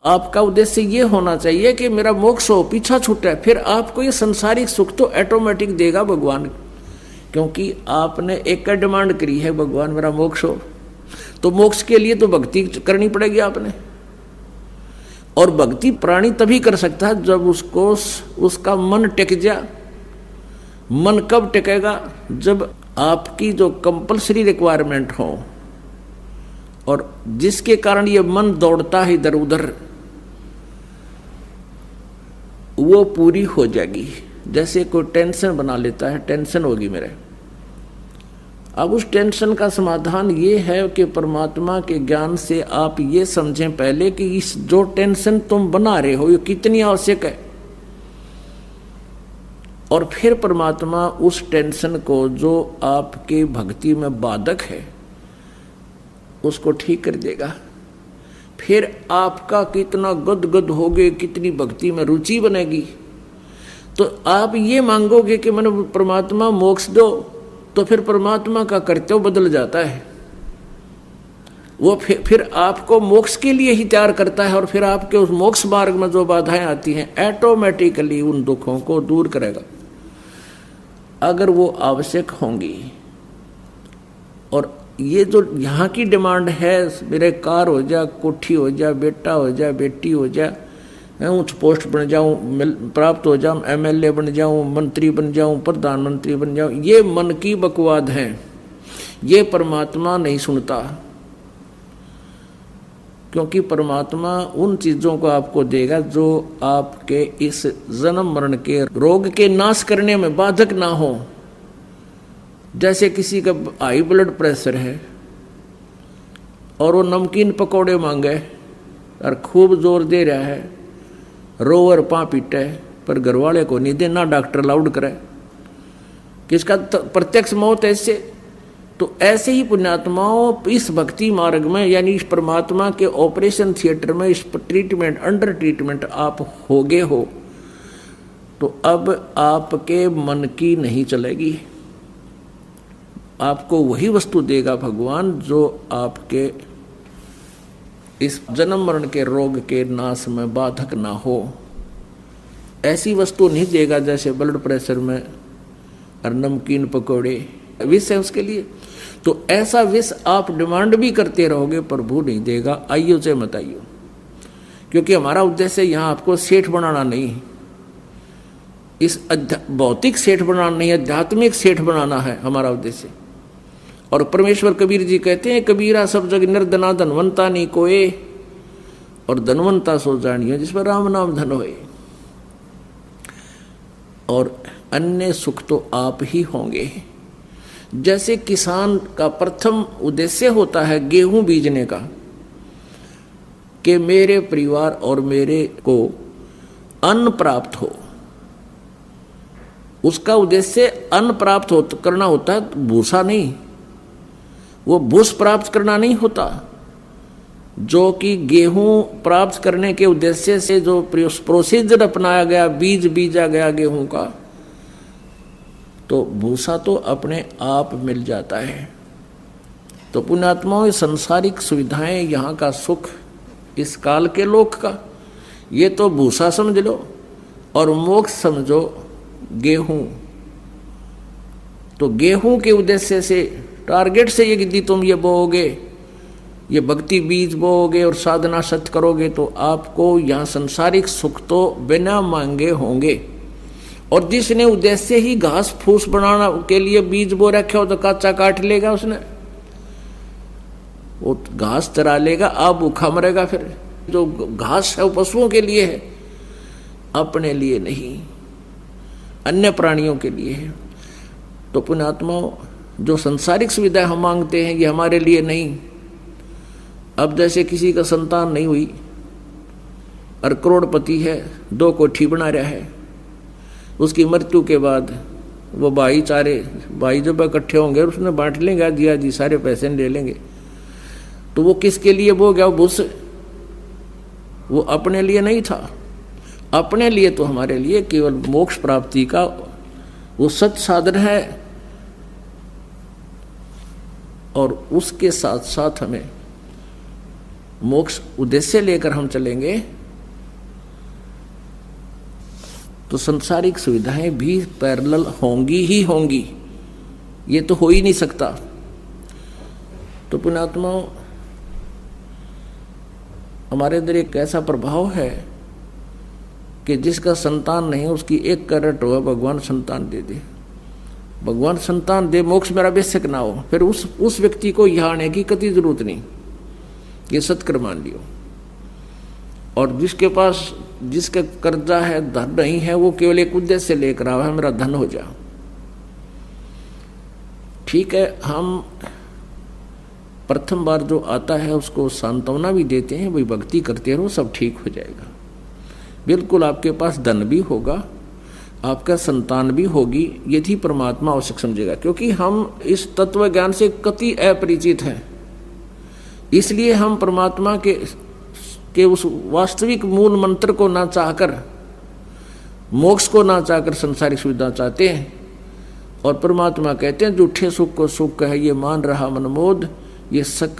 आपका उद्देश्य ये होना चाहिए कि मेरा मोक्ष हो, पीछा छूटे, फिर आपको ये संसारिक सुख तो ऑटोमेटिक देगा भगवान, क्योंकि आपने एक डिमांड करी है, भगवान मेरा मोक्ष हो। तो मोक्ष के लिए तो भक्ति करनी पड़ेगी आपने, और भक्ति प्राणी तभी कर सकता है जब उसको उसका मन टिक जा। मन कब टिकेगा? जब आपकी जो कंपल्सरी रिक्वायरमेंट हो और जिसके कारण ये मन दौड़ता है इधर उधर, वो पूरी हो जाएगी। जैसे कोई टेंशन बना लेता है, टेंशन होगी मेरे, अब उस टेंशन का समाधान ये है कि परमात्मा के ज्ञान से आप ये समझें पहले कि इस जो टेंशन तुम बना रहे हो ये कितनी आवश्यक है, और फिर परमात्मा उस टेंशन को जो आपके भक्ति में बाधक है उसको ठीक कर देगा। फिर आपका कितना गदगद होगे, कितनी भक्ति में रुचि बनेगी। तो आप ये मांगोगे कि मैंने परमात्मा मोक्ष दो, तो फिर परमात्मा का कर्तव्य बदल जाता है, वो फिर आपको मोक्ष के लिए ही तैयार करता है, और फिर आपके उस मोक्ष मार्ग में जो बाधाएं आती हैं ऑटोमेटिकली उन दुखों को दूर करेगा, अगर वो आवश्यक होंगी। और ये जो यहाँ की डिमांड है, मेरे कार हो जा, कोठी हो जा, बेटा हो जा, बेटी हो जा, उच्च पोस्ट बन जाऊं, प्राप्त हो जाऊं, एमएलए बन जाऊं, मंत्री बन जाऊं, प्रधानमंत्री बन जाऊं, ये मन की बकवाद है, ये परमात्मा नहीं सुनता। क्योंकि परमात्मा उन चीजों को आपको देगा जो आपके इस जन्म मरण के रोग के नाश करने में बाधक ना हो। जैसे किसी का हाई ब्लड प्रेशर है और वो नमकीन पकौड़े मांगे और खूब जोर दे रहा है, रोवर पा पीटे, पर घर वाले को नहीं देना, डॉक्टर अलाउड करे, किसका प्रत्यक्ष मौत है इससे। तो ऐसे ही पुण्यात्माओं इस भक्ति मार्ग में, यानी इस परमात्मा के ऑपरेशन थिएटर में, इस ट्रीटमेंट अंडर ट्रीटमेंट आप होगे हो, तो अब आपके मन की नहीं चलेगी, आपको वही वस्तु देगा भगवान जो आपके इस जन्म मरण के रोग के नाश में बाधक ना हो। ऐसी वस्तु नहीं देगा जैसे ब्लड प्रेशर में और नमकीन पकौड़े विष है उसके लिए। तो ऐसा विष आप डिमांड भी करते रहोगे, प्रभु नहीं देगा। आइयो से मत आइयो, क्योंकि हमारा उद्देश्य यहाँ आपको सेठ बनाना नहीं, इस भौतिक सेठ बनाना नहीं, आध्यात्मिक सेठ बनाना है हमारा उद्देश्य। और परमेश्वर कबीर जी कहते हैं, कबीरा सब जग निर्धना धनवंता नहीं कोए, और धनवंता सो जानियो जिस पर राम नाम धन होए। और अन्य सुख तो आप ही होंगे। जैसे किसान का प्रथम उद्देश्य होता है गेहूं बीजने का, कि मेरे परिवार और मेरे को अन्न प्राप्त हो, उसका उद्देश्य अन्न प्राप्त करना होता है, भूसा नहीं। वो भूस प्राप्त करना नहीं होता, जो कि गेहूं प्राप्त करने के उद्देश्य से जो प्रोसीजर अपनाया गया, बीज बीजा गया गेहूं का, तो भूसा तो अपने आप मिल जाता है। तो पुण्यात्माओं, संसारिक सुविधाएं, यहाँ का सुख, इस काल के लोक का, ये तो भूसा समझ लो, और मोक्ष समझो गेहूं। तो गेहूं के उद्देश्य से, टारगेट से यदि तुम ये बोओगे, ये भक्ति बीज बोओगे और साधना सत्य करोगे, तो आपको यहाँ संसारिक सुख तो बिना मांगे होंगे। और जिसने उद्देश्य ही घास फूस बनाना के लिए बीज बो रखा हो, तो कच्चा काट लेगा उसने, वो घास चरा लेगा, आप भूखा मरेगा। फिर जो घास है वो पशुओं के लिए है, अपने लिए नहीं, अन्य प्राणियों के लिए है। तो पुण्यात्माओं, जो संसारिक सुविधाएं हम मांगते हैं ये हमारे लिए नहीं। अब जैसे किसी का संतान नहीं हुई और करोड़पति है, 2 कोठी बना रहा है, उसकी मृत्यु के बाद वो भाई जब इकट्ठे होंगे उसने बांट लेंगे, दिया जी सारे पैसे ले लेंगे। तो वो किसके लिए वो गया? भूस, वो अपने लिए नहीं था। अपने लिए तो हमारे लिए केवल मोक्ष प्राप्ति का वो सत्य साधन है, और उसके साथ साथ हमें मोक्ष उद्देश्य लेकर हम चलेंगे तो संसारिक सुविधाएं भी पैरेलल होंगी ही होंगी, ये तो हो ही नहीं सकता। तो पुण्यात्माओं, हमारे अंदर एक ऐसा प्रभाव है कि जिसका संतान नहीं उसकी एक करट हो, भगवान संतान दे दे, भगवान संतान दे, मोक्ष मेरा बेशक ना हो, फिर उस व्यक्ति को यहाँ आने की कति जरूरत नहीं, ये सत्कर्म मान लियो। और जिसके पास जिसका कर्जा है, धन नहीं है, वो केवल एक उद्देश्य लेकर आवा है, मेरा धन हो जा। ठीक है, हम प्रथम बार जो आता है उसको सांत्वना भी देते हैं, वही भक्ति करते रहो, सब ठीक हो जाएगा। बिल्कुल आपके पास धन भी होगा, आपका संतान भी होगी, यदि परमात्मा आवश्यक समझेगा। क्योंकि हम इस तत्व ज्ञान से कति अपरिचित हैं, इसलिए हम परमात्मा के उस वास्तविक मूल मंत्र को ना चाहकर, मोक्ष को ना चाहकर संसारिक सुविधा चाहते हैं। और परमात्मा कहते हैं झूठे सुख को सुख है, ये मान रहा मनमोद, ये सकल